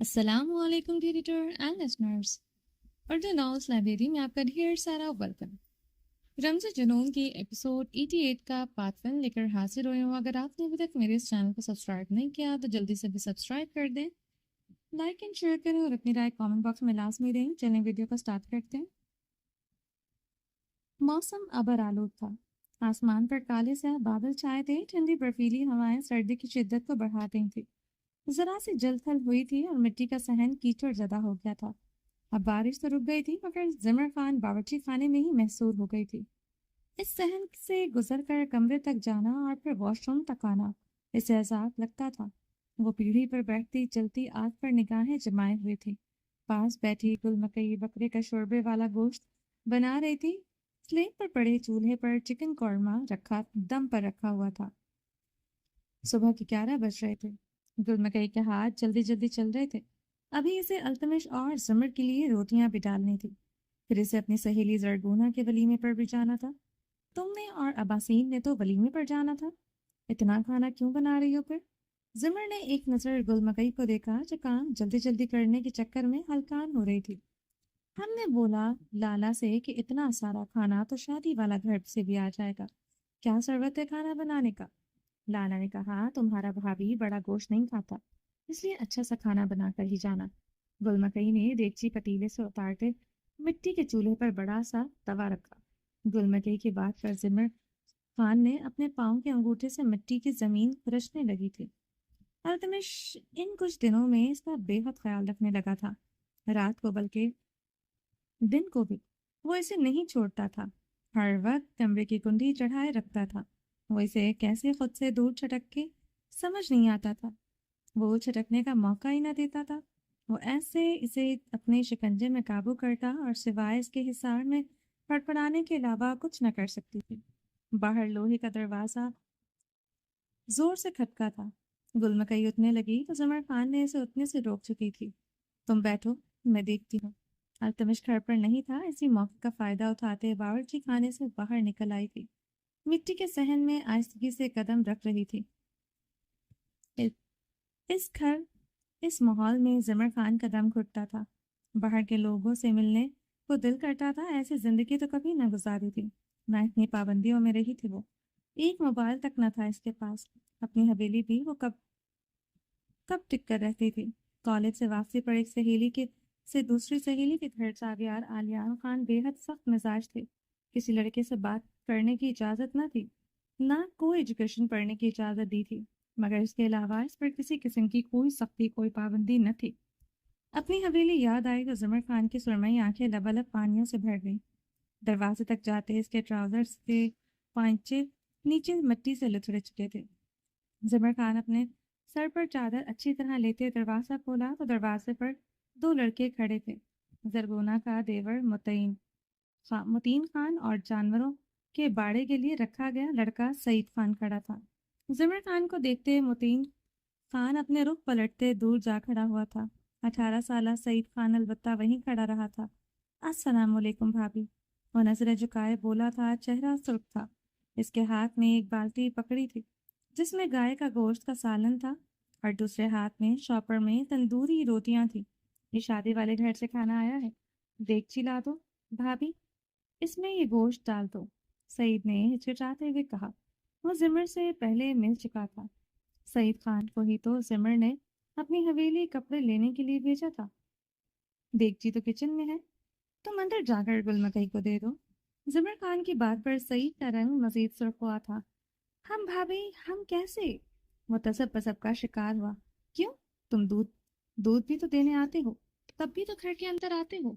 السلام علیکم editor and listeners, Urdu novels library میں آپ کا ڈھیر سارا ویلکم۔ رمز جنون کی ایپیسوڈ 88 کا پارٹ 1 لے کر حاضر ہوئے ہوں۔ اگر آپ نے ابھی تک میرے اس چینل کو سبسکرائب نہیں کیا تو جلدی سے بھی سبسکرائب کر دیں، لائک اینڈ شیئر کریں اور اپنی رائے کامنٹ باکس میں لازمی دیں۔ چلیں ویڈیو کو سٹارٹ کرتے ہیں۔ موسم ابر آلود تھا، آسمان پر کالے سے بادل چھائے تھے، ٹھنڈی برفیلی ہوائیں سردی کی شدت کو بڑھا رہی تھیں۔ ذرا سی جل تھل ہوئی تھی اور مٹی کا صحن کیچڑ زدہ ہو گیا تھا۔ اب بارش تو رک گئی تھی مگر زمر خان باورچی خانے میں ہی محصور ہو گئی تھی۔ اس صحن سے گزر کر کمرے تک جانا اور پھر واش روم تک آنا اسے عذاب لگتا تھا۔ وہ پیڑھی پر بیٹھتی چلتی آگ پر نگاہیں جمائے ہوئے تھی۔ پاس بیٹھی گل مکئی بکرے کا شوربے والا گوشت بنا رہی تھی۔ سلیب پر پڑے چولہے پر چکن قورمہ دم پر رکھا ہوا تھا۔ صبح کے 11 بج رہے تھے۔ گل مکئی کے ہاتھ جلدی جلدی چل رہے تھے۔ ابھی اسے التمش اور زمر کے لیے روٹیاں بھی ڈالنی تھی، پھر اسے اپنی سہیلی زرگونا کے ولیمے پر بھی جانا تھا۔ تم نے اور اباسین نے تو ولیمے پر جانا تھا، اتنا کھانا کیوں بنا رہی ہو پھر؟ زمر نے ایک نظر گل مکئی کو دیکھا جو کام جلدی جلدی کرنے کے چکر میں ہلکان ہو رہی تھی۔ ہم نے بولا لالا سے کہ اتنا سارا کھانا تو شادی والا گھر سے بھی آ جائے گا، کیا ضرورت ہے کھانا بنانے کا؟ لالا نے کہا تمہارا بھابھی بڑا گوشت نہیں کھاتا، اس لیے اچھا سا کھانا بنا کر ہی جانا۔ گل مکئی نے دیگچی پتیلے سے اتارتے مٹی کے چولہے پر بڑا سا توا رکھا۔ گل مکئی کی بات پر زمر خان نے اپنے پاؤں کے انگوٹھے سے مٹی کی زمین کھرچنے لگی تھی۔ التمش ان کچھ دنوں میں اس کا بے حد خیال رکھنے لگا تھا، رات کو بلکہ دن کو بھی۔ وہ اسے نہیں چھوڑتا تھا، ہر وقت کمرے کی کنڈی چڑھائے رکھتا تھا۔ وہ اسے کیسے خود سے دور چھٹک کے سمجھ نہیں آتا تھا۔ وہ چھٹکنے کا موقع ہی نہ دیتا تھا۔ وہ ایسے اسے اپنے شکنجے میں قابو کرتا اور سوائے اس کے حصار میں پڑپڑانے کے علاوہ کچھ نہ کر سکتی تھی۔ باہر لوہے کا دروازہ زور سے کھٹکا تھا۔ گل مکئی اٹھنے لگی تو زمر خان نے اسے اٹھنے سے روک چکی تھی۔ تم بیٹھو، میں دیکھتی ہوں۔ التمش گھر پر نہیں تھا، اسی موقع کا فائدہ اٹھاتے باورچی خانے سے باہر نکل آئی تھی۔ مٹی کے صحن میں آہستگی سے قدم رکھ رہی تھی۔ اس ماحول میں زمر خان کا دم گھٹتا تھا۔ باہر کے لوگوں سے ملنے کو دل کرتا تھا، ایسی زندگی تو کبھی نہ گزاری تھی، نہ اتنی پابندیوں میں رہی تھی۔ وہ ایک موبائل تک نہ تھا اس کے پاس۔ اپنی حویلی بھی وہ کب ٹک کر رہتی تھی۔ کالج سے واپسی پر ایک سہیلی سے دوسری سہیلی کے گھر چاویار آلیان خان بے حد سخت مزاج تھے۔ کسی لڑکے سے بات کرنے کی اجازت نہ تھی، نہ کوئی ایجوکیشن پڑھنے کی اجازت دی تھی، مگر اس کے علاوہ اس پر کسی قسم کی کوئی سختی، کوئی پابندی نہ تھی۔ اپنی حویلی یاد آئی تو زمر خان کی سرمئی آنکھیں لبالب پانیوں سے بھر گئیں۔ دروازے تک جاتے اس کے ٹراؤزرز کے پائنچے نیچے مٹی سے لتھڑ چکے تھے۔ زمر خان اپنے سر پر چادر اچھی طرح لیتے دروازہ کھولا تو دروازے پر دو لڑکے کھڑے تھے۔ زرگونا کا دیور متین خان اور جانوروں کے باڑے کے لیے رکھا گیا لڑکا سعید خان کھڑا تھا۔ زمر خان کو دیکھتے متین خان اپنے رخ پلٹتے دور جا کھڑا ہوا تھا۔ 18 سالہ سعید خان البتہ وہیں کھڑا رہا تھا۔ السلام علیکم بھابھی، وہ نظریں جھکائے بولا تھا، چہرہ سرخ تھا۔ اس کے ہاتھ میں ایک بالٹی پکڑی تھی جس میں گائے کا گوشت کا سالن تھا اور دوسرے ہاتھ میں شاپر میں تندوری روٹیاں تھیں۔ یہ شادی والے گھر سے کھانا آیا ہے، دیگچی لا دو بھابھی، اس میں یہ گوشت ڈال دو، سعید نے ہچکچاتے ہوئے کہا۔ وہ زمر سے پہلے مل چکا تھا۔ سعید خان کو ہی تو زمر نے اپنی حویلی کپڑے لینے کے لیے بھیجا تھا۔ دیگچی تو کچن میں ہے، تم اندر جا کر گل مکئی کو دے دو۔ زمر خان کی بات پر سعید کا رنگ مزید سرخ ہوا تھا۔ ہم بھابھی، ہم کیسے؟ وہ تصب پسب کا شکار ہوا۔ کیوں؟ تم دودھ بھی تو دینے آتے ہو، تب بھی تو گھر کے اندر آتے ہو،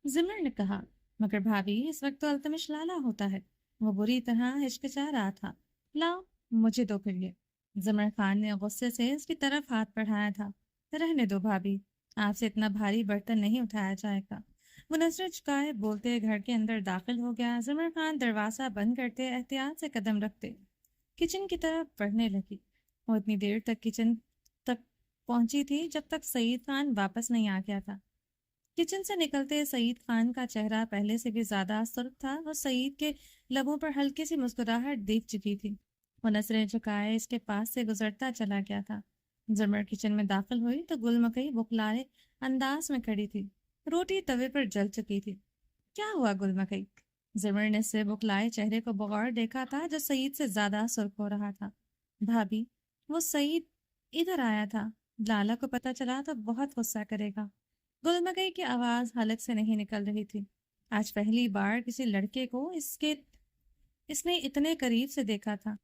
زمر نے کہا۔ مگر بھابھی، اس وقت تو التمش لالا ہوتا ہے۔ وہ بری طرح ہچکچا رہا تھا۔ لاؤ، مجھے دو پھر یہ۔ زمر خان نے غصے سے اس کی طرف ہاتھ بڑھایا تھا۔ رہنے دو بھابھی، آپ سے اتنا بھاری برتن نہیں اٹھایا جائے گا۔ وہ نظریں چکائے بولتے گھر کے اندر داخل ہو گیا۔ زمر خان دروازہ بند کرتے احتیاط سے قدم رکھتے کچن کی طرف بڑھنے لگی۔ وہ اتنی دیر تک کچن تک پہنچی تھی جب تک سعید خان واپس نہیں آ گیا تھا۔ کچن سے نکلتے سعید خان کا چہرہ پہلے سے بھی زیادہ سرخ تھا۔ وہ سعید کے لبوں پر ہلکی سی مسکراہٹ دیکھ چکی تھی۔ وہ نظریں جھکائے اس کے پاس سے گزرتا چلا گیا تھا۔ زمر کچن میں داخل ہوئی تو گل مکئی بخلائے انداز میں کھڑی تھی۔ روٹی توے پر جل چکی تھی۔ کیا ہوا گل مکئی؟ زمر نے اسے بخلائے چہرے کو بغور دیکھا تھا جو سعید سے زیادہ سرخ ہو رہا تھا۔ بھابھی، وہ سعید ادھر آیا تھا، لالا کو پتہ چلا تو بہت غصہ کرے گا۔ گل مکئی کی آواز حلق سے نہیں نکل رہی تھی۔ آج پہلی بار کسی لڑکے کو اس نے اتنے قریب سے دیکھا تھا۔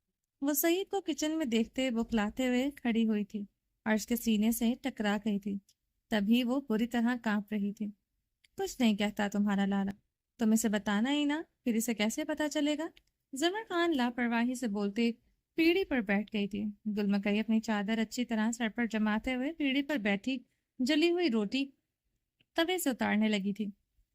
وہ سعید کو کچن میں دیکھتے بخلاتے ہوئے کھڑی ہوئی تھی اور اس کے سینے سے ٹکرا گئی تھی۔ تبھی وہ بری طرح کانپ رہی تھی۔ کچھ نہیں کہتا تمہارا لالا، تم اسے بتانا ہی نہ، پھر اسے کیسے پتا چلے گا؟ زمر خان لاپرواہی سے بولتے پیڑھی پر بیٹھ گئی تھی۔ گل مکئی اپنی چادر اچھی طرح سر پر جماتے ہوئے پیڑھی پر بیٹھی جلی ہوئی روٹی توے سے اتارنے لگی تھی۔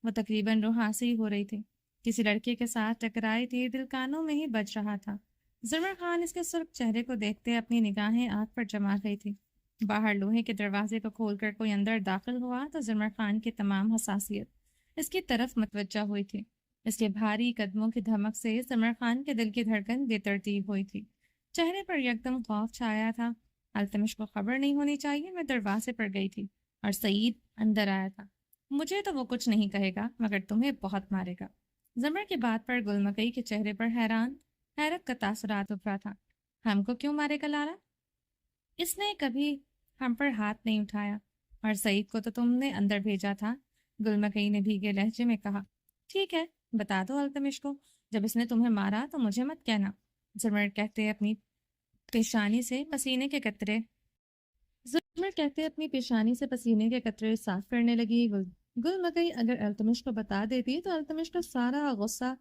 وہ تقریباً روحاسی ہو رہی تھی۔ کسی لڑکے کے ساتھ ٹکرائی تھی، دل کانوں میں ہی بج رہا تھا۔ زمر خان اس کے سرخ چہرے کو دیکھتے اپنی نگاہیں آنکھ پر جما گئی تھی۔ باہر لوہے کے دروازے کو کھول کر کوئی اندر داخل ہوا تو زمر خان کی تمام حساسیت اس کی طرف متوجہ ہوئی تھی۔ اس کے بھاری قدموں کی دھمک سے زمر خان کے دل کی دھڑکن بے ترتیب ہوئی تھی۔ چہرے پر یکدم خوف چھایا تھا۔ التمش کو خبر نہیں ہونی چاہیے، میں دروازے پر گئی تھی اور سعید اندر آیا تھا۔ مجھے تو وہ کچھ نہیں کہے گا مگر تمہیں بہت مارے گا۔ زمر کی بات پر گل مکئی کے چہرے پر حیرت کا تاثرات ابھرا تھا۔ ہم کو کیوں مارے گا لالا؟ اس نے کبھی ہم پر ہاتھ نہیں اٹھایا، اور سعید کو تو تم نے اندر بھیجا تھا، گل مکئی نے بھیگے لہجے میں کہا۔ ٹھیک ہے، بتا دو التمش کو، جب اس نے تمہیں مارا تو مجھے مت کہنا۔ زمر کہتے اپنی پیشانی سے پسینے کے قطرے صاف کرنے لگی۔ گل مکئی اگر التمش کو بتا دیتی تو التمش کا سارا غصہ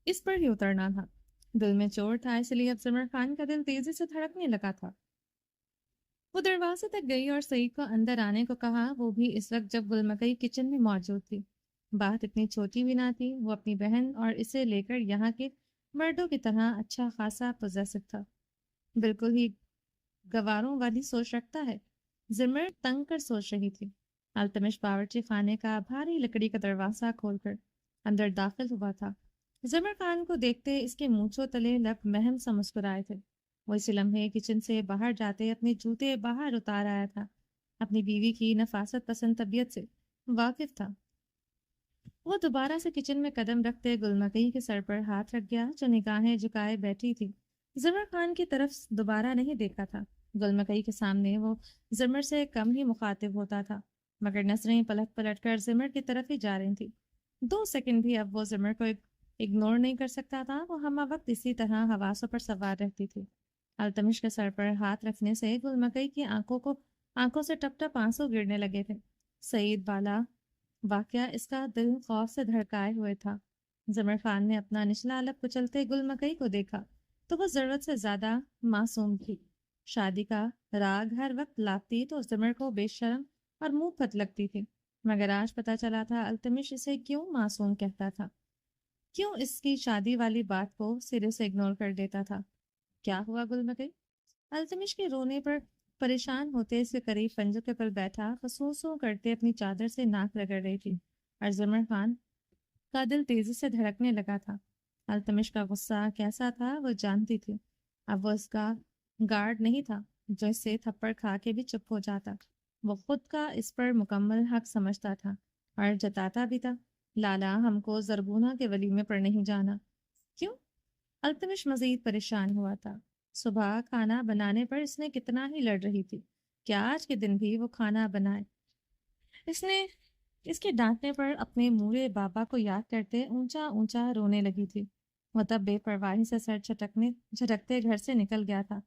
اس پر ہی اترنا تھا۔ دل میں چوٹ تھا، اس لیے اب زمر خان کا دل تیزی سے دھڑکنے لگا تھا۔ وہ دروازے تک گئی اور سعید کو اندر آنے کو کہا، وہ بھی اس وقت جب گل مکئی کچن میں موجود تھی۔ بات اتنی چھوٹی بھی نہ تھی، وہ اپنی بہن اور اسے لے کر یہاں کے مردوں کی طرح اچھا خاصا پوزیسو تھا، بالکل ہی گواروں والی سوچ رکھتا ہے۔ زمر تنگ کر سوچ رہی تھی۔ التمش باورچی خانے کا بھاری لکڑی کا دروازہ کھول کر اندر داخل ہوا تھا۔ زمر خان کو دیکھتے اس کے مونچھوں تلے لب مہم سا مسکرائے تھے۔ وہ اسی لمحے کچن سے باہر جاتے اپنے جوتے باہر اتار آیا تھا۔ اپنی بیوی کی نفاست پسند طبیعت سے واقف تھا۔ وہ دوبارہ سے کچن میں قدم رکھتے گل مکئی کے سر پر ہاتھ رکھ گیا جو نگاہیں جھکائے بیٹھی تھی۔ زمر خان کی طرف دوبارہ نہیں دیکھا تھا۔ گل مکئی کے سامنے وہ زمر سے کم ہی مخاطب ہوتا تھا، مگر نظریں پلٹ پلٹ کر زمر کی طرف ہی جا رہی تھی۔ 2 سیکنڈ بھی اب وہ زمر کو اگنور نہیں کر سکتا تھا۔ وہ ہمہ وقت اسی طرح حواسوں پر سوار رہتی تھی۔ التمش کے سر پر ہاتھ رکھنے سے گل مکئی کی آنکھوں سے ٹپ ٹپ آنسو گرنے لگے تھے۔ سعید بالا واقعہ اس کا دل خوف سے دھڑکائے ہوئے تھا۔ زمر خان نے اپنا نچلا لب کچلتے گل مکئی کو دیکھا تو وہ ضرورت سے زیادہ معصوم تھی۔ شادی کا راگ ہر وقت لاتی تو زمر کو بے شرم اور منہ پھت لگتی تھی، مگر آج پتہ چلا تھا التمش اسے کیوں معصوم کہتا تھا، کیوں اس کی شادی والی بات کو سرے سے اگنور کر دیتا تھا۔ کیا ہوا گل مکئی؟ التمش کے رونے پر پریشان ہوتے اس کے قریب پنجوں کے پر بیٹھا فسوسوں کرتے اپنی چادر سے ناک رگڑ رہی تھی، اور زمر خان کا دل تیزی سے دھڑکنے لگا تھا۔ التمش کا غصہ کیسا تھا وہ جانتی تھی۔ اب وہ اس کا گارڈ نہیں تھا جو اس سے تھپڑ کھا کے بھی چپ ہو جاتا۔ وہ خود کا اس پر مکمل حق سمجھتا تھا اور جتاتا بھی تھا۔ لالا، ہم کو زرگونہ کے ولیمے پر نہیں جانا۔ کیوں؟ التمش مزید پریشان ہوا تھا۔ صبح کھانا بنانے پر اس نے کتنا ہی لڑ رہی تھی کہ آج کے دن بھی وہ کھانا بنائے۔ اس کے ڈانٹنے پر اپنے مورے بابا کو یاد کرتے اونچا اونچا رونے لگی تھی۔ وہ تب بے پرواہی سے سر جھٹکتے گھر سے نکل گیا تھا۔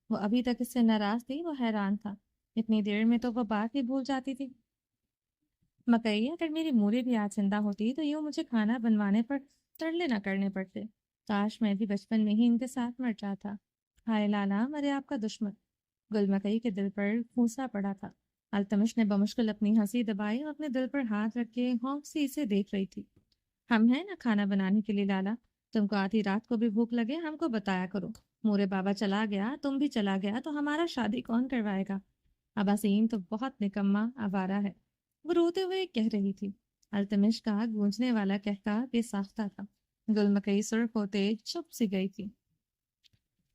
وہ ابھی تک اس سے ناراض تھی، وہ حیران تھا، اتنی دیر میں تو وہ بات ہی بھول جاتی تھی۔ مکئی، اگر میری مورے بھی آج زندہ ہوتی تو یوں مجھے کھانا بنوانے پر ترلے نہ کرنے پڑتے۔ کاش میں بھی بچپن میں ہی ان کے ساتھ مر جاتا۔ ہائے لالا، مرے آپ کا دشمن۔ گل مکئی کے دل پر پھونسا پڑا تھا۔ التمش نے بمشکل اپنی ہنسی دبائی اور اپنے دل پر ہاتھ رکھ کے ہونک سی اسے دیکھ رہی تھی۔ ہم ہیں نا کھانا بنانے کے لیے لالا، تم کو آدھی رات کو بھی بھوک لگے ہم کو بتایا کرو۔ مورے بابا چلا گیا، تم بھی چلا گیا تو ہمارا شادی کون کروائے گا؟ اباسین تو بہت نکما آوارہ ہے، وہ روتے ہوئے کہہ رہی تھی۔ التمش کا گونجنے والا کہکا بے ساختہ تھا۔ گل مکئی سرخ ہوتے چپ سی گئی تھی۔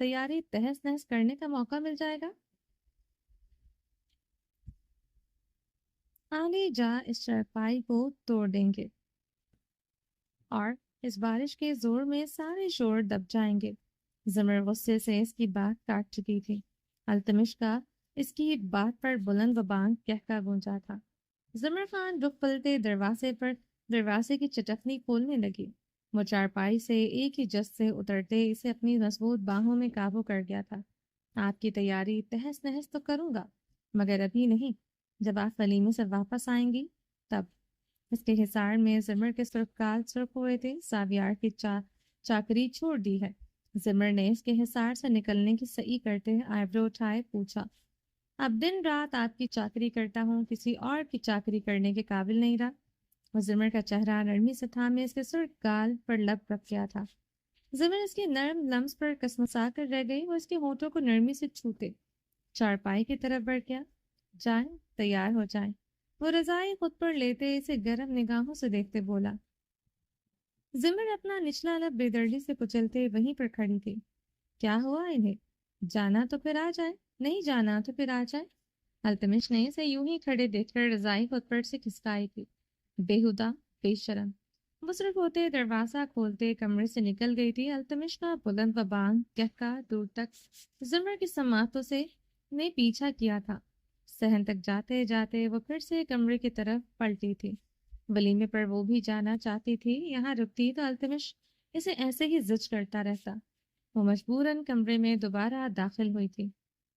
تیاری تہس نہس کرنے کا موقع مل جائے گا۔ آگے جا اس چارپائی کو توڑ دیں گے اور اس بارش کے زور میں سارے شور دب جائیں گے۔ زمر غصے سے اس کی بات کاٹ چکی تھی۔ التمش کا اس کی ایک بات پر بلند و بانگ کہکا گونجا تھا۔ زمر خان رخ پلٹے دروازے کی چٹکنی کھولنے لگی۔ وہ چارپائی سے ایک ہی جست سے اترتے اسے اپنی مضبوط باہوں میں قابو کر گیا تھا۔ آپ کی تیاری تہس نہس تو کروں گا، مگر ابھی نہیں، جب آپ ولیمے سے واپس آئیں گی تب۔ اس کے حصار میں زمر کے سرخ سرخ ہوئے تھے۔ ساویار کی چاکری چھوڑ دی ہے۔ زمر نے اس کے حصار سے نکلنے کی سعی کرتے آئیبرو اٹھائے پوچھا، اب دن رات آپ کی چاکری کرتا ہوں، کسی اور کی چاکری کرنے کے قابل نہیں رہا۔ وہ زمر کا چہرہ نرمی سے تھامے اس کے سرخ گال پر لب رکھ گیا تھا۔ زمر اس کی نرم لمس پر کسمسا کر رہ گئی۔ وہ اس کے ہونٹوں کو نرمی سے چھوتے چارپائی کی طرف بڑھ گیا۔ جائیں، تیار ہو جائیں۔ وہ رضائی خود پر لیتے اسے گرم نگاہوں سے دیکھتے بولا۔ زمر اپنا نچلا لب بے دردی سے کچلتے وہیں پر کھڑی تھی۔ کیا ہوا انہیں؟ جانا تو پھر آ جائے، نہیں جانا تو پھر آ جائے۔ التمش نے اسے یوں ہی کھڑے دیکھ کر رضائی خود پر سے کھسکائی تھی۔ بےہودہ، بے شرم۔ مصرف ہوتے دروازہ کھولتے کمرے سے نکل گئی تھی۔ التمش کا بلند و بانگ کہکا دور تک زمر کی سماعتوں سے نے پیچھا کیا تھا۔ صحن تک جاتے جاتے وہ پھر سے کمرے کی طرف پلٹی تھی۔ ولیمے پر وہ بھی جانا چاہتی تھی۔ یہاں رکتی تو التمش اسے ایسے ہی زج کرتا رہتا۔ وہ مجبوراً کمرے میں دوبارہ داخل ہوئی تھی۔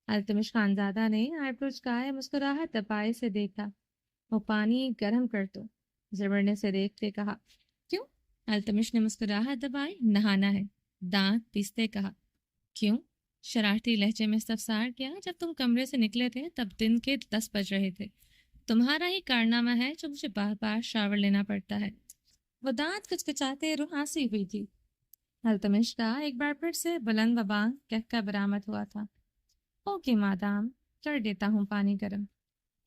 التمش خانزادہ نے آئیبرو چکائے مسکراہٹ دبائے سے دیکھا۔ وہ پانی گرم کر دو، زمر نے اسے دیکھ کے کہا۔ کیوں؟ التمش نے مسکراہٹ دبائی۔ نہانا ہے، دانت پیستے کہا۔ کیوں؟ شرارتی لہجے میں استفسار کیا۔ جب تم کمرے سے نکلے تھے تب دن کے 10 بج رہے تھے۔ تمہارا ہی کارنامہ ہے جو مجھے بار بار شاور لینا پڑتا ہے۔ وہ دانت کچکچاتے رہاسی ہوئی تھی۔ التمش کا ایک بار پھر سے بلند و بانگ کہکا برآمد ہوا تھا۔ اوکے مادام، کر دیتا ہوں پانی گرم۔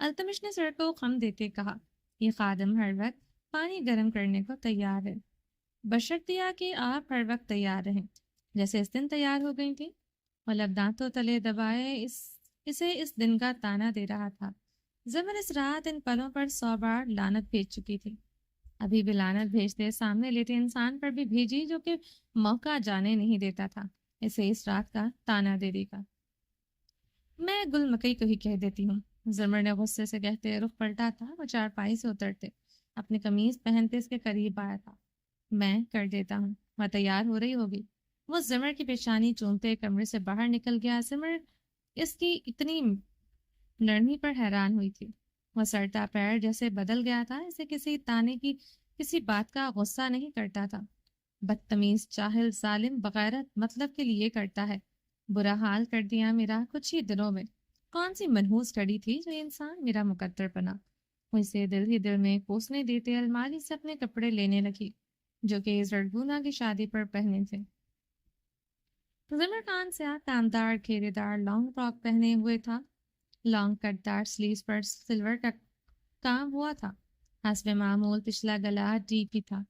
التمش نے سر کو خم دیتے کہا۔ یہ خادم ہر وقت پانی گرم کرنے کو تیار ہے، بشرط یہ کہ آپ ہر وقت تیار رہیں، جیسے اس دن تیار ہو گئی تھی۔ اور لب دانتوں تلے دبائے اسے اس دن کا تانا دے رہا تھا۔ زمر اس رات ان پلوں پر 100 بار لعنت بھیج چکی تھی۔ ابھی بھی لعنت بھیجتے سامنے لیتے انسان پر بھی بھیجی جو کہ موقع جانے نہیں دیتا تھا، اسے اس رات کا تانا دے دے گا۔ میں گل مکئی کو ہی کہہ دیتی ہوں، زمر نے غصے سے کہتے رخ پلٹا تھا۔ وہ چارپائی سے اترتے اپنی قمیض پہنتے اس کے قریب آیا تھا۔ میں کر دیتا ہوں، وہ تیار ہو رہی ہوگی۔ وہ زمر کی پیشانی چومتے کمرے سے باہر نکل گیا۔ زمر اس کی اتنی نرمی پر حیران ہوئی تھی۔ وہ سرتا پیر جیسے بدل گیا تھا، اسے کسی تانے کی کسی بات کا غصہ نہیں کرتا تھا۔ بدتمیز، جاہل، ظالم، بغیرت مطلب کے لیے کرتا ہے۔ برا حال کر دیا میرا کچھ ہی دنوں میں۔ کون سی منحوس کڑی تھی جو انسان میرا مقدر بنا۔ وہ اسے دل ہی دل میں کوسنے دیتے الماری سے اپنے کپڑے لینے لگی جو کہ زرگونا کی شادی پر پہنے تھے۔ زمر خان سیاہ کاندار گھیرے دار لانگ فراک پہنے ہوئے تھا۔ لانگ کٹ دار سلیوز پر سلور کا کام ہوا تھا۔ حسب معمول پچھلا گلا ڈیپ ہی تھا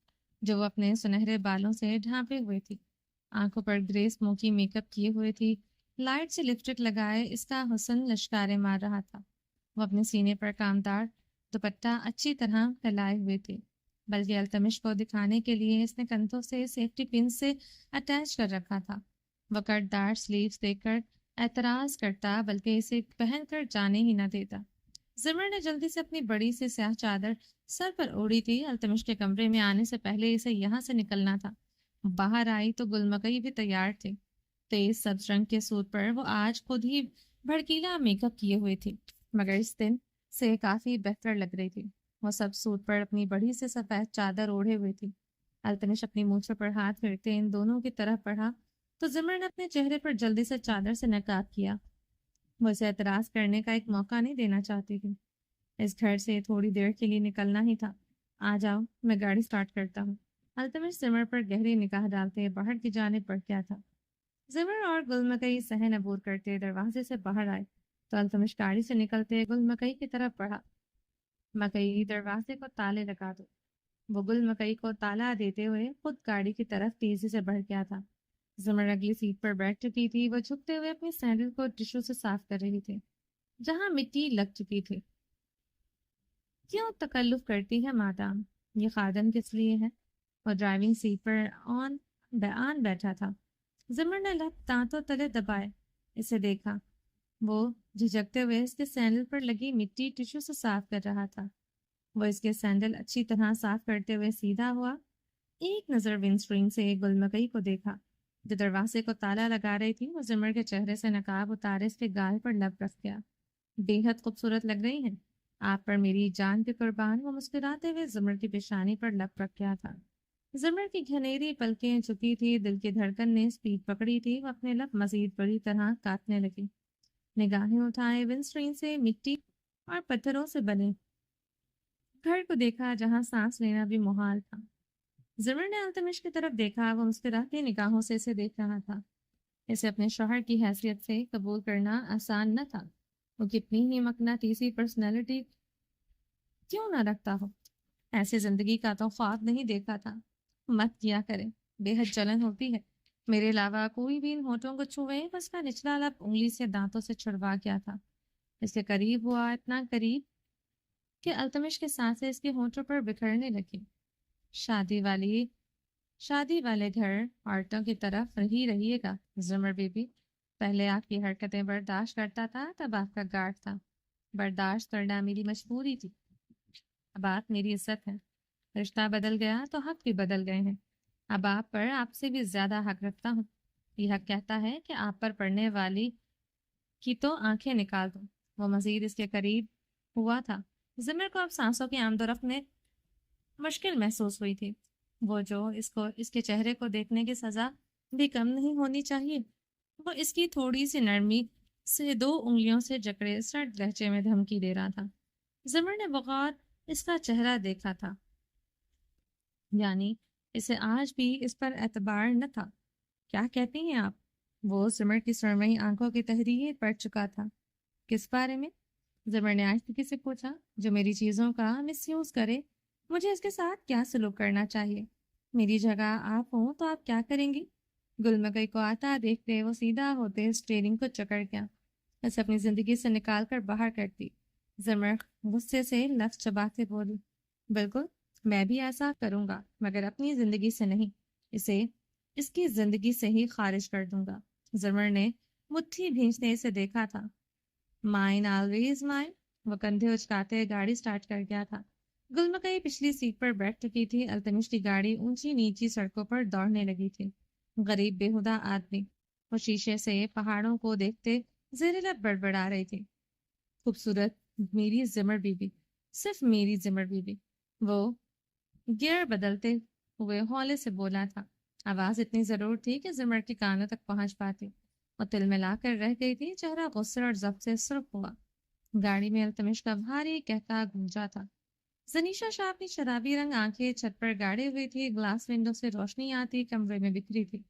جو وہ اپنے سنہرے بالوں سے ڈھانپے ہوئے تھی۔ آنکھوں پر گرے اسموکی میک اپ کیے ہوئے تھی۔ لائٹ سے لپسٹک لگائے اس کا حسن لشکارے مار رہا تھا۔ وہ اپنے سینے پر کامدار دوپٹہ اچھی طرح پھیلائے ہوئے تھے، بلکہ التمش کو دکھانے کے لیے اس نے کندھوں سے سیفٹی پن سے اٹیچ کر رکھا تھا۔ وہ کٹ دار سلیوز دیکھ کر اعتراض کرتا بلکہ اسے پہن کر جانے ہی نہ دیتا۔ زمر نے جلدی سے اپنی بڑی سی سیاہ چادر سر پر اوڑھی تھی۔ التمش کے کمرے میں آنے سے پہلے اسے یہاں سے نکلنا تھا۔ باہر آئی تو گل مکئی بھی تیار تھے۔ تیز سبز رنگ کے سوٹ پر وہ آج خود ہی بھڑکیلا میک اپ کیے ہوئے تھی، مگر اس دن سے کافی بہتر لگ رہی تھی۔ وہ سب سوٹ پر اپنی بڑی سے سفید چادر اوڑھے ہوئے تھی۔ التمش اپنی مونچھوں پر ہاتھ پھیرتے ان دونوں کی طرف بڑھا تو زمر نے اپنے چہرے پر جلدی سے چادر سے نقاب کیا۔ وہ اسے اعتراض کرنے کا ایک موقع نہیں دینا چاہتی تھی۔ اس گھر سے تھوڑی دیر کے لیے نکلنا ہی تھا۔ آ جاؤ، میں گاڑی سٹارٹ کرتا ہوں۔ التمش زمر پر گہری نگاہ ڈالتے باہر کی جانب بڑھ گیا تھا۔ زمر اور گل مکئی صحن عبور کرتے دروازے سے باہر آئے تو التمش گاڑی سے نکلتے گل مکئی کی طرف بڑھا۔ مکئی، دروازے کو تالے لگا دو۔ وہ گل مکئی کو تالا دیتے ہوئے خود گاڑی کی طرف تیزی سے بڑھ گیا تھا۔ زمر اگلی سیٹ پر بیٹھ چکی تھی. وہ جھکتے ہوئے اپنی سینڈل کو ٹشو سے صاف کر رہی تھی جہاں مٹی لگ چکی تھی. کیوں تکلف کرتی ہے مادام؟ یہ خادم کس لیے ہے؟ وہ ڈرائیونگ سیٹ پر آن بیٹھا تھا. زمر نے لب دانتوں تلے دبائے اسے دیکھا. وہ جھجکتے ہوئے اس کے سینڈل پر لگی مٹی ٹشو سے صاف کر رہا تھا. وہ اس کے سینڈل اچھی طرح صاف کرتے ہوئے سیدھا ہوا. ایک نظر ونڈ اسکرین سے گلمکئی کو دیکھا جو دروازے کو تالا لگا رہی تھی. وہ زمر کے چہرے سے نقاب اتارے اس کے گال پر لب رکھ گیا. بے حد خوبصورت لگ رہی ہیں آپ پر میری جان کے قربان. وہ مسکراتے ہوئے زمر کی پیشانی پر لب رکھ گیا تھا. زمر کی گھنیری پلکیں جھکی تھی. دل کی دھڑکن نے سپیڈ پکڑی تھی. وہ اپنے لب مزید بڑی طرح کاٹنے لگی. نگاہیں اٹھائے ونڈ اسکرین سے مٹی اور پتھروں سے بنے گھر کو دیکھا جہاں سانس لینا بھی محال تھا. زمر نے التمش کی طرف دیکھا. وہ مسکراتی نگاہوں سے اسے دیکھ رہا تھا. اسے اپنے شوہر کی حیثیت سے قبول کرنا آسان نہ تھا. وہ کتنی ہی مقناطیسی پرسنالٹی کیوں نہ رکھتا ہو، ایسی زندگی کا تو خواب نہیں دیکھا تھا. مت کیا کرے، بے حد جلن ہوتی ہے. میرے علاوہ کوئی بھی ان ہونٹوں کو چھوئے. بس کا نچلا لب انگلی سے دانتوں سے چھڑوا گیا تھا. اس کے قریب ہوا، اتنا قریب کہ التمش کے سانسیں اس کے ہونٹوں پر بکھرنے لگی. شادی والے گھر عورتوں کی طرف ہی رہیے گا زمر بی بی. پہلے آپ کی حرکتیں برداشت کرتا تھا، تب آپ کا گارڈ تھا. برداشت کرنا میری مجبوری تھی. اب آپ میری عزت ہے. رشتہ بدل گیا تو حق بھی بدل گئے ہیں. اب آپ پر آپ سے بھی زیادہ حق رکھتا ہوں. یہ حق کہتا ہے کہ آپ پر پڑنے والی کی تو آنکھیں نکال دوں. وہ مزید اس کے قریب ہوا تھا. زمر کو اب سانسوں کی آمد و رفت میں مشکل محسوس ہوئی تھی. وہ جو اس کے چہرے کو دیکھنے کی سزا بھی کم نہیں ہونی چاہیے. وہ اس کی تھوڑی سی نرمی سے 2 انگلیوں سے جکڑے سرد لہجے میں دھمکی دے رہا تھا. زمر نے بغور اس کا چہرہ دیکھا تھا، یعنی اسے آج بھی اس پر اعتبار نہ تھا. کیا کہتی ہیں آپ؟ وہ زمر کی سرمئی آنکھوں کی تحریر پڑ چکا تھا. کس بارے میں؟ زمر نے عاشقی سے پوچھا. جو میری چیزوں کا مس یوز کرے. مجھے اس کے ساتھ کیا سلوک کرنا چاہیے؟ میری جگہ آپ ہوں تو آپ کیا کریں گی؟ گلمکئی کو آتا دیکھتے وہ سیدھا ہوتے اسٹیئرنگ کو چکر گیا. اسے اپنی زندگی سے نکال کر باہر کر دی. زمر غصے سے لفظ چباتے بولی. بالکل، میں بھی ایسا کروں گا، مگر اپنی زندگی سے نہیں. اسے اس کی زندگی سے ہی خارج کر دوں گا. زمر نے مٹھی بھینچتے اسے دیکھا تھا. Mine always mine. وہ کندھے اچکاتے گاڑی سٹارٹ کر گیا تھا. گلمکئی پچھلی سیٹ پر بیٹھ چکی تھی. التمش کی گاڑی اونچی نیچی سڑکوں پر دوڑنے لگی تھی. غریب بےہودہ آدمی. وہ شیشے سے پہاڑوں کو دیکھتے زیر لب بڑبڑا رہی تھی. خوبصورت میری زمر بی بی، صرف میری زمر بی بی. وہ گیئر بدلتے ہوئے ہولے سے بولا تھا. آواز اتنی ضرور تھی کہ زمر کے کانوں تک پہنچ پاتی. وہ تل ملا کر رہ گئی تھی. چہرہ غصے اور ضبط سے سرخ ہوا. گاڑی میں التمش کا بھاری کہتا گونجا تھا. زنیشا شاہ اپنی شرابی رنگ آنکھیں چھت پر گاڑے ہوئی تھی. گلاس ونڈو سے روشنی آتی کمرے میں بکھری تھی.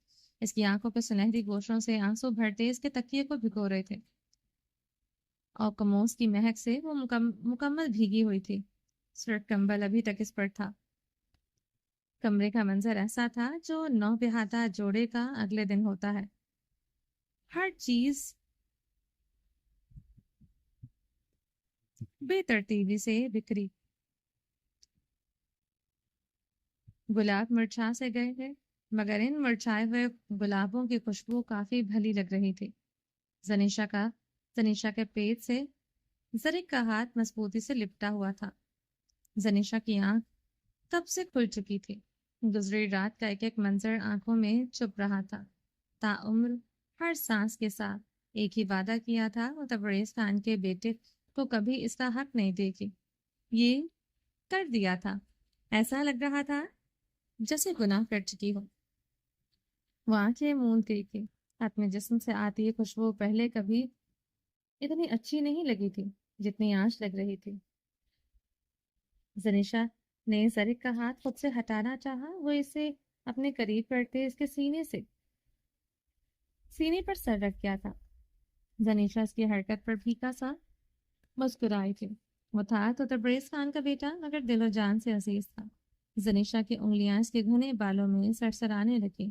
اس کی آنکھوں کے سنہری گوشوں سے آنسو بھرتے اس کے تکیے کو بھگو رہے تھے اور کموس کی مہک سے وہ مکمل بھیگی ہوئی تھی. سرخ کمبل ابھی تک اس پر تھا. کمرے کا منظر ایسا تھا جو نوبہادہ جوڑے کا اگلے دن ہوتا ہے. ہر چیز بے ترتیبی سے بکھری. گلاب مرچھا سے گئے تھے، مگر ان مرچھائے ہوئے گلابوں کی خوشبو کافی بھلی لگ رہی تھی. زنیشا کے پیٹ سے زرک کا ہاتھ مضبوطی سے لپٹا ہوا تھا. زنیشا کی آنکھ کب سے کھل چکی تھی. گزری رات کا ایک ایک منظر آنکھوں میں چھپ رہا تھا. تاعمر ہر سانس کے ساتھ ایک ہی وعدہ کیا تھا. وہ تبریز خان کے بیٹے کو کبھی اس کا حق نہیں دے گی. یہ کر دیا تھا. ایسا لگ رہا تھا جیسے گناہ کر چکی ہو. وہ آنکھیں موند گئی تھی. اپنے جسم سے آتی خوشبو پہلے کبھی اتنی اچھی نہیں لگی تھی جتنی آج لگ رہی تھی. زنیشا نے زرک کا ہاتھ خود سے ہٹانا چاہا. وہ اسے اپنے قریب کرتے اس کے سینے پر سر رکھ گیا تھا. زنیشا اس کی حرکت پر پھیکا سا مسکرائی تھی. وہ تھا تو تبریز خان کا بیٹا، مگر دل و جان سے عزیز تھا. زنیشا کی انگلیاں اس کے گھنے بالوں میں سرسرانے لگی.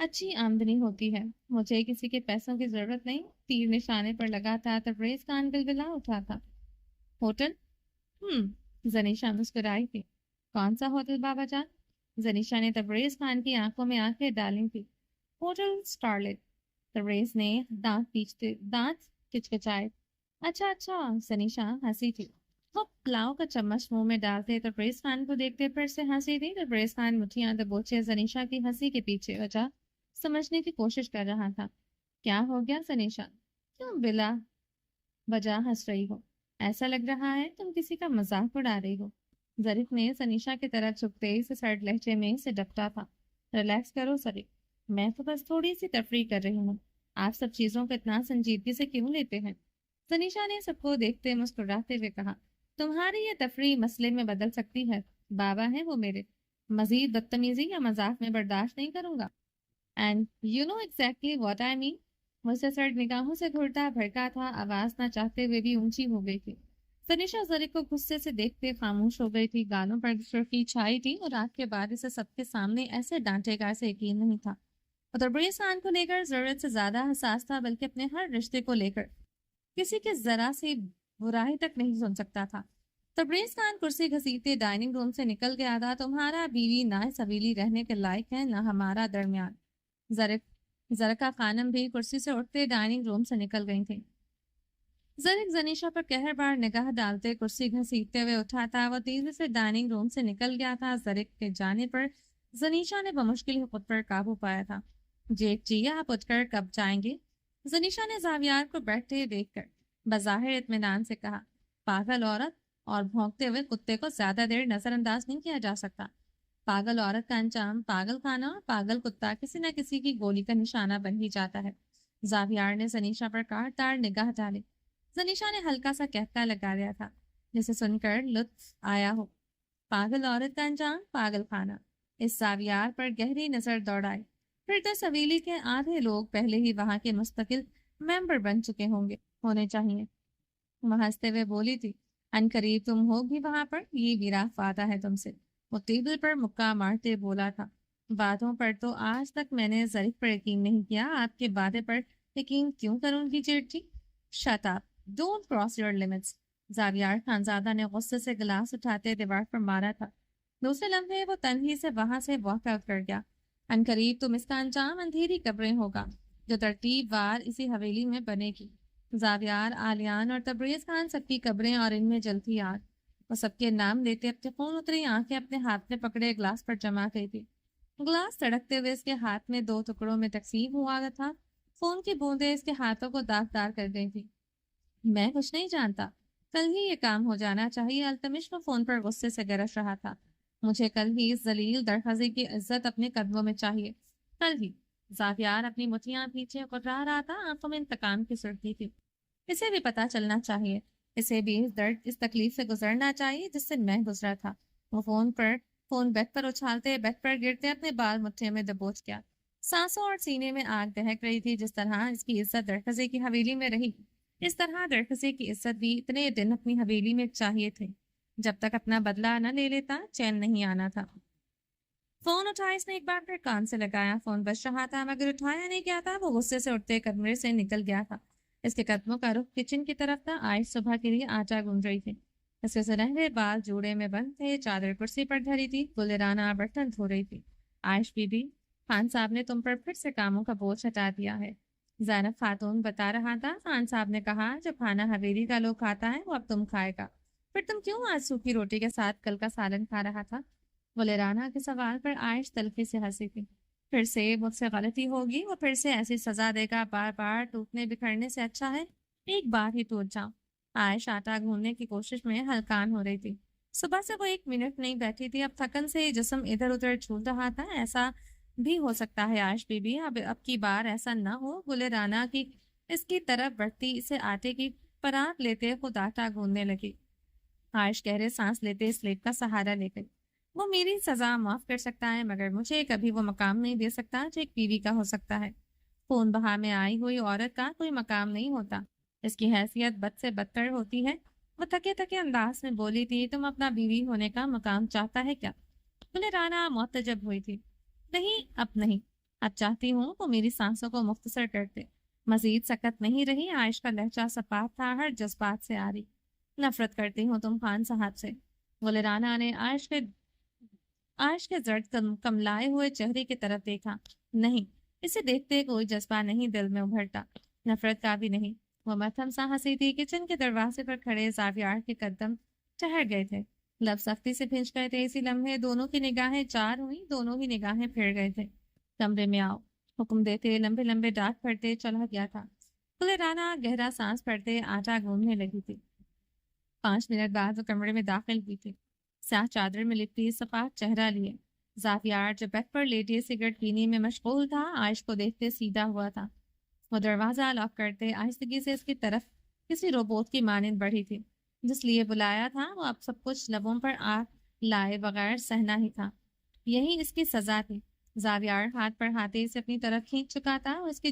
اچھی آمدنی ہوتی ہے، مجھے کسی کے پیسوں کی ضرورت نہیں۔ تیر نشانے پر لگا تھا تبریز خان بلبلا اٹھا تھا۔ ہوٹل؟ زنیشا مسکرائی تھی۔ کون سا ہوٹل بابا جان؟ زنیشا نے تبریز خان کی آنکھوں میں آنکھیں ڈالی تھی۔ ہوٹل اسٹارلٹ۔ تبریز نے دانت کچکچائے۔ اچھا اچھا، زنیشا ہنسی تھی۔ وہ پلاؤ کا چمچ منہ میں ڈالتے تبریز خان کو دیکھتے پھر سے ہنسی تھی۔ تبریز خان مٹھیاں دبوچے زنیشا کی ہنسی کے پیچھے وجہ سمجھنے کی کوشش کر رہا تھا۔ کیا ہو گیا زنیشا؟ کیوں بلا وجہ ہنس رہی ہو؟ ایسا لگ رہا ہے تم کسی کا مذاق اڑا رہی ہو۔ ظریف نے زنیشا کی طرف جھکتے سے سرد لہجے میں سے ڈپٹا تھا۔ ریلیکس کرو ظریف، میں تو بس تھوڑی سی تفریح کر رہی ہوں، آپ سب چیزوں کو اتنا سنجیدگی سے کیوں لیتے ہیں؟ زنیشا نے سب کو دیکھتے مسکراتے ہوئے کہا، تمہاری یہ تفریح مسئلے میں بدل سکتی ہے، بابا ہیں وہ میرے، مزید بدتمیزی یا مذاق میں برداشت نہیں کروں گا۔ And you know exactly what I mean. مجھے سرد نگاہوں سے گھورتا بھڑکا تھا، آواز نہ چاہتے ہوئے بھی اونچی ہو گئی تھی۔ زنیشا ظریف کو غصے سے دیکھتے خاموش ہو گئی تھی، گالوں پر سرخی چھائی تھی اور رات کے بعد اسے سب کے سامنے ایسے ڈانٹے گا اسے یقین نہیں تھا۔ اور تبریز خان کو لے کر ضرورت سے زیادہ حساس تھا، بلکہ اپنے ہر رشتے کو لے کر کسی کے ذرا سی برائی تک نہیں سن سکتا تھا۔ تبریز خان کرسی گھسیٹتے ڈائننگ روم سے نکل گیا تھا۔ تمہارا بیوی نہ اس حویلی رہنے کے لائق ہے نہ ہمارا درمیان۔ زرکا خانم بھی کرسی سے اٹھتے ڈائننگ روم سے نکل گئی تھی۔ ظریف زنیشا پر قہر بار نگاہ ڈالتے کرسی گھسیٹتے ہوئے اٹھا تھا۔ وہ تیزی سے ڈائننگ روم سے نکل گیا تھا۔ ظریف کے جانے پر زنیشا نے بمشکل خود پر قابو پایا تھا۔ جیٹ جی، آپ اٹھ کر کب جائیں گے؟ زنیشا نے زاویار کو بیٹھتے دیکھ کر بظاہر اطمینان سے کہا، پاگل عورت، اور بھونکتے ہوئے کتے کو زیادہ دیر نظر انداز نہیں کیا جا سکتا۔ پاگل عورت کا انجام پاگل خانہ اور پاگل کتا کسی نہ کسی کی گولی کا نشانہ بن ہی جاتا ہے۔ زاویار نے زنیشا پر کاٹدار نگاہ ڈالی۔ زنیشا نے ہلکا سا کہتا لگا دیا تھا جسے سن کر لطف آیا ہو۔ پاگل عورت کا انجام پاگل خانہ۔ اس زاویار پر گہری نظر دوڑائی۔ پھر تو اس حویلی کے آدھے لوگ پہلے ہی وہاں کے مستقل ممبر بن چکے ہونے چاہیے۔ وہ ہنستے ہوئے بولی تھی، عنقریب تم ہو بھی وہاں پر، یہ میرا وعدہ ہے تم سے۔ وہ ٹیبل پر مکہ مارتے بولا تھا، وعدوں پر تو آج تک میں نے ظریف پر یقین نہیں کیا، آپ کے وعدے پر یقین کیوں کروں گی جیٹ جی؟ Shut up, don't cross your limits. Zaviyar Khanzada نے غصے سے گلاس اٹھاتے دیوار پر مارا تھا۔ دوسرے لمحے وہ تنہی سے وہاں سے واک آؤٹ کر گیا۔ عنقریب تم اس کا انجام اندھیری قبریں ہوگا جو ترتیب وار اسی حویلی میں بنے گی۔ زاویار، آلیان اور تبریز خان سب کی قبریں اور ان میں جلتی آگ۔ وہ سب کے نام لیتے اپنے خون اتری آنکھیں اپنے ہاتھ میں پکڑے گلاس پر جما گئی تھی۔ گلاس تڑکتے ہوئے اس کے ہاتھ میں 2 ٹکڑوں میں تقسیم ہوا تھا۔ خون کی بوندیں اس کے ہاتھوں کو داغدار کر گئی تھی۔ میں کچھ نہیں جانتا، کل ہی یہ کام ہو جانا چاہیے۔ التمش کو فون پر غصے سے گرج رہا تھا۔ مجھے کل ہی اس ذلیل درخزی کی عزت اپنے قدموں میں چاہیے، کل ہی۔ زاویار اپنی مٹھیاں پیچھے کٹرا رہا تھا، آنکھوں میں انتقام کی سرخی تھی۔ اسے بھی پتا چلنا چاہیے، اسے بھی اس درد، اس تکلیف سے گزرنا چاہیے جس سے میں گزرا تھا۔ وہ فون بیڈ پر اچھالتے، بیڈ پر گرتے اپنے بال مٹھیوں میں دبوچ گیا۔ سانسوں اور سینے میں آگ دہک رہی تھی۔ جس طرح اس کی عزت درخزی کی حویلی میں رہی، اس طرح درخزی کی عزت بھی اتنے دن اپنی حویلی میں چاہیے تھے۔ جب تک اپنا بدلہ نہ لے لیتا چین نہیں آنا تھا۔ فون اٹھایا اس نے ایک بار، پھر کان سے لگایا۔ فون بج رہا تھا مگر اٹھایا نہیں گیا تھا۔ وہ غصے سے اٹھتے کمرے سے نکل گیا تھا۔ اس کے قدموں کا رخ کچن کی طرف تھا۔ آج صبح کے لیے آٹا گوندھ رہی تھی۔ اس کے سنہرے بال جوڑے میں بند تھے، چادر کرسی پر دھری تھی، گلرانہ برتن دھو رہی تھی۔ عائش بی بی، خان صاحب نے تم پر پھر سے کاموں کا بوجھ ہٹا دیا ہے، زینب خاتون بتا رہا تھا۔ خان صاحب نے کہا جو کھانا حویلی کا لوگ کھاتا ہے وہ اب تم کھائے گا۔ پھر تم کیوں آج سوکھی روٹی کے ساتھ کل کا سالن کھا رہا تھا؟ گلرانہ کے سوال پر عائش تلخی سے ہنسی تھی۔ پھر سے مجھ سے غلطی ہوگی، وہ پھر سے ایسی سزا دے گا، بار بار ٹوٹنے بکھرنے سے اچھا ہے ایک بار ہی ٹوٹ جاؤں۔ عائش آٹا گھوننے کی کوشش میں ہلکان ہو رہی تھی۔ صبح سے وہ 1 منٹ نہیں بیٹھی تھی، اب تھکن سے جسم ادھر ادھر جھول رہا تھا۔ ایسا بھی ہو سکتا ہے عائش بی بی اب کی بار ایسا نہ ہو۔ گلرانہ کی اس کی طرف بڑھتی اسے آٹے کی پرات لیتے خود آٹا گھوننے لگی۔ عائش گہرے سانس لیتے سلیٹ کا سہارا لے گئی۔ وہ میری سزا معاف کر سکتا ہے مگر مجھے کبھی وہ مقام نہیں دے سکتا جو ایک بیوی کا ہو سکتا ہے۔ خون بہا میں آئی ہوئی عورت کا کوئی مقام نہیں ہوتا، اس کی حیثیت بد سے بدتر ہوتی ہے۔ وہ تھکے تھکے انداز میں بولی تھی، تم اپنا بیوی ہونے کا مقام چاہتا ہے کیا؟ گلرانہ معتجب ہوئی تھی۔ نہیں، اب نہیں، اب چاہتی ہوں وہ میری سانسوں کو مختصر کر دے۔ مزید سکت نہیں رہی، عائش کا لہجہ صفاف تھا، ہر جذبات سے آ رہی۔ نفرت کرتی ہوں تم خان صاحب سے۔ گلرانا نے عائش کے زرد کملائے ہوئے چہرے کی طرف دیکھا۔ نہیں، اسے دیکھتے کوئی جذبہ نہیں دل میں ابھرتا، نفرت کا بھی نہیں۔ وہ مرتھم سا ہنسی تھی۔ کچن کے دروازے پر کھڑے زاویار کے قدم ٹھہر گئے تھے، لب سختی سے بھینچ گئے تھے۔ اسی لمحے دونوں کی نگاہیں چار ہوئیں، دونوں ہی نگاہیں پھر گئے تھے۔ کمرے میں آؤ، حکم دیتے لمبے لمبے ڈاک پڑتے چلا گیا تھا۔ گلرانا گہرا سانس پھڑتے آٹا گوندنے لگی تھی۔ 5 منٹ بعد وہ کمرے میں داخل ہوئی تھی، سیاہ چادر میں لپٹی، صفاف چہرہ لیے۔ زاویار جو بیڈ پر لیٹے سگریٹ پینے میں مشغول تھا، عائش کو دیکھتے سیدھا ہوا تھا۔ وہ دروازہ لاک کرتے آہستگی سے اس کی طرف کسی روبوٹ کی مانند بڑھی تھی۔ جس لیے بلایا تھا وہ اب سب کچھ لبوں پر آ لائے بغیر سہنا ہی تھا۔ یہی اس کی سزا تھی۔ زاویار ہاتھ پر ہاتھے سے اپنی طرف کھینچ چکا تھا اور اس کے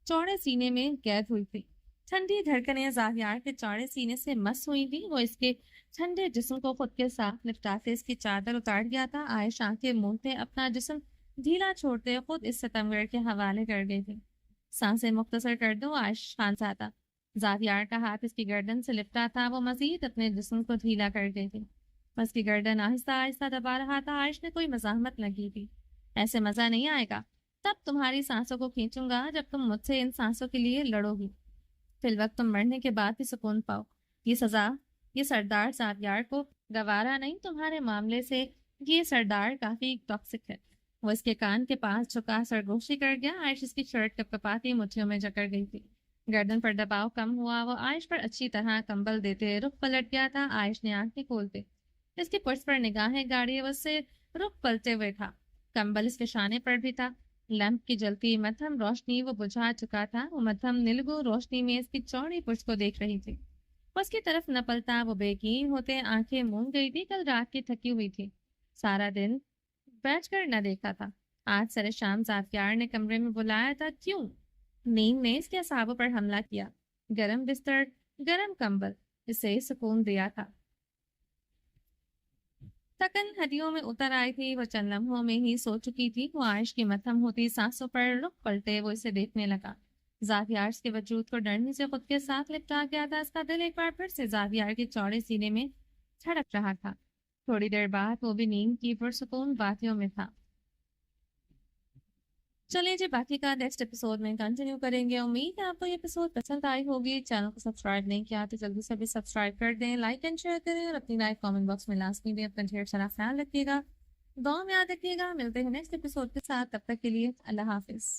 چوڑے سینے میں قید ہوئی تھی۔ ٹھنڈی دھڑکنیں زاویار کے چوڑے سینے سے مس ہوئی تھی۔ وہ اس کے ٹھنڈے جسم کو خود کے ساتھ لپٹاتے اس کی چادر اتار گیا تھا۔ عائش آنکھیں موندتے اپنا جسم ڈھیلا چھوڑتے خود اس ستمگر کے حوالے کر گئی تھی۔ سانسیں مختصر کر دو عائش خانزادہ۔ زاویار کا ہاتھ اس کی گردن سے لپٹا تھا، وہ مزید اپنے جسم کو ڈھیلا کر گئی تھی۔ اس کی گردن آہستہ آہستہ دبا رہا تھا۔ عائش نے کوئی مزاحمت نہ کی تھی۔ ایسے مزہ نہیں آئے گا، تب تمہاری سانسوں کو کھینچوں گا جب تم مجھ سے ان سانسوں کے لیے لڑو گی۔ فی الوقت تم مرنے کے بعد بھی سکون پاؤ۔ یہ سزا یہ سردار زاویار کو گوارا نہیں تمہارے معاملے سے۔ یہ سردار کافی ٹاکسک ہے۔ وہ اس کے کان کے پاس جھکا سرگوشی کر گیا۔ عائش اس کی شرٹ کپکپاتی مٹھیوں میں جکڑ گئی تھی۔ گردن پر دباؤ کم ہوا، وہ عائش پر اچھی طرح کمبل دیتے رخ پلٹ گیا تھا۔ عائش نے آنکھیں کھولتے اس کی پرس پر نگاہیں گاڑی، وہ اس سے رخ پلٹے ہوئے تھا۔ کمبل اس کے شانے پر بھی تھا۔ لیمپ کی جلتی مدھم روشنی وہ بجھا چکا تھا۔ وہ مدھم نلگو روشنی میں اس کی چوڑی پشت کو دیکھ رہی تھی۔ وہ اس کی طرف نہ پلتا، وہ بے یقین ہوتے آنکھیں موند گئی تھی۔ کل رات کی تھکی ہوئی تھی، سارا دن بیٹھ کر نہ دیکھا تھا۔ آج سر شام زاویار نے کمرے میں بلایا تھا۔ کیوں؟ نیند نے اس کے اعصابوں پر حملہ کیا۔ گرم بستر، گرم کمبل اسے سکون دیا تھا۔ تھکن ہڈیوں میں اتر آئی تھی۔ وہ چند لمحوں میں ہی سو چکی تھی۔ وہ عائش کی متھم ہوتی سانسوں پر رخ پلٹے وہ اسے دیکھنے لگا۔ زاویار کے وجود کو ڈرنے سے خود کے ساتھ لپٹا گیا تھا۔ اس کا دل ایک بار پھر سے زاویار کے چوڑے سینے میں دھڑک رہا تھا۔ تھوڑی دیر بعد وہ بھی نیند کی پرسکون باتیوں میں تھا۔ چلیں جی، باقی کا نیکسٹ ایپیسوڈ میں کنٹینیو کریں گے۔ امید ہے آپ کو یہ ایپیسوڈ پسند آئی ہوگی۔ چینل کو سبسکرائب نہیں کیا تو جلدی سے بھی سبسکرائب کر دیں، لائک اینڈ شیئر کریں اور اپنی رائے کامنٹ باکس میں لازمی دیں۔ اپنا ڈھیر سارا خیال رکھیے گا، دعا میں یاد رکھیے گا۔ ملتے ہیں نیکسٹ ایپیسوڈ کے ساتھ، تب تک کے لیے اللہ حافظ۔